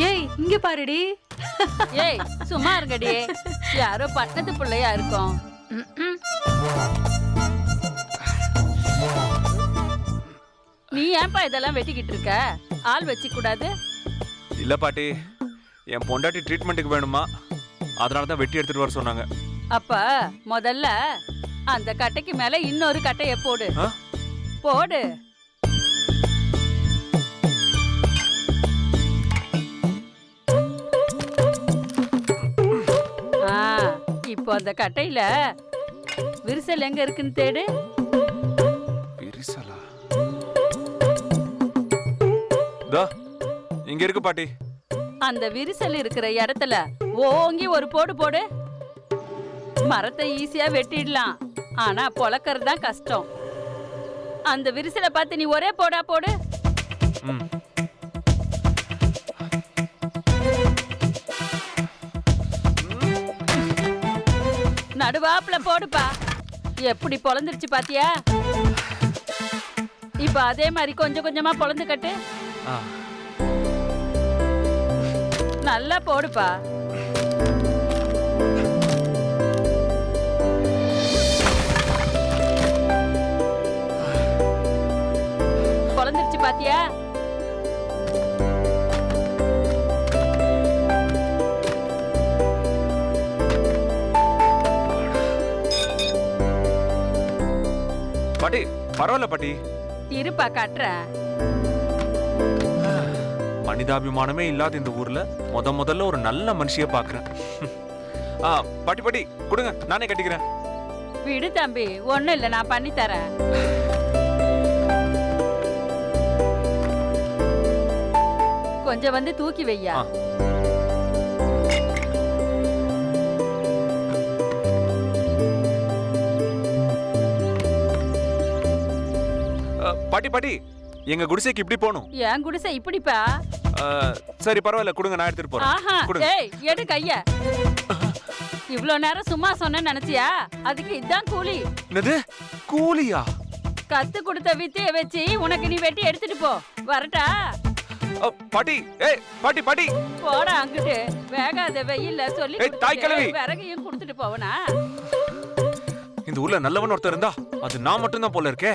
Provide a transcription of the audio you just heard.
ஏய் இங்க பாருடி. ஏய் சும்மா இருங்கடி, யாரோ பட்டணத்து பிள்ளையா இருக்கும். நீ ஏன்பா இதெல்லாம் வெட்டிக்கிட்டு இருக்க? ஆள் வச்சு கூடாது? இல்ல பாட்டி, என் பொண்டாட்டி ட்ரீட்மெண்ட்டுக்கு வேணுமா, அதனால தான் வெட்டி எடுத்துட்டு வர சொன்னாங்க. அப்ப முதல்ல அந்த கட்டைக்கு மேல இன்னொரு கட்டைய போடு. ஆ? போடு. இப்போ அந்த கட்டையில விரிசல் எங்க இருக்குன்னு தேடு. விரிசலா? தோ இங்க இருக்கு பாட்டி. அந்த விரிசல் இருக்கிற இடத்துல ஓங்கி ஒரு போடு போடு. மரத்தை ஈஸியா வெட்டிடலாம், ஆனா பொளக்கிறது தான் கஷ்டம். அந்த விரிசலை பார்த்து நீ ஒரே போடா போடு. ம். நடுவாப்புல போடுப்பா. எப்படி பொளந்துருச்சு பாத்தியா? இப்ப அதே மாதிரி கொஞ்சம் கொஞ்சமா பொளந்து கட்டு. ஆ. நல்லா போடுப்பா. பொளந்துருச்சு பாத்தியா? பாட்டி பரவாயில்ல பாட்டி. இருப்பா காட்டுறேன். மனிதாபிமானமே இல்லாத இந்த ஊர்ல முதல்ல ஒரு நல்ல மனுஷிய பாக்குறேன். பாட்டி பாட்டி கொடுங்க, நானே கட்டிக்கிறேன். விடு தம்பி, ஒண்ணும் இல்ல, நான் பண்ணி தரேன். கொஞ்சம் வந்து தூக்கி வையா. பாட்டி பாட்டி, எங்க குடிசைக்கு இப்படி போகணும். என் குடிசை இப்படிப்பா. சரி பரவாயில்ல, கொடுங்க, நான் எடுத்துட்டு போறேன். ஆஹா, ஏய் எடு கைய. இவ்ளோ நேரம் சும்மா சொன்னேன்னு நினைச்சியா? அதுக்கு இதான் கூலி. என்னது கூலியா? கத்து கொடுத்த வித்தைய வச்சு உனக்கு நீ வெட்டி எடுத்துட்டு போ. வரட்டா? பாட்டி, ஏய் பாட்டி பாட்டி, போடா அங்கிட்டு. வேகாத வெயில்ல சொல்லி ஏய், தாய் கிழவி. விறகையும் கொடுத்துட்டு போவனா? இந்த ஊர்ல நல்லவன் ஒருத்தர் இருந்தா அது நான் மட்டும் தான் போல இருக்கே.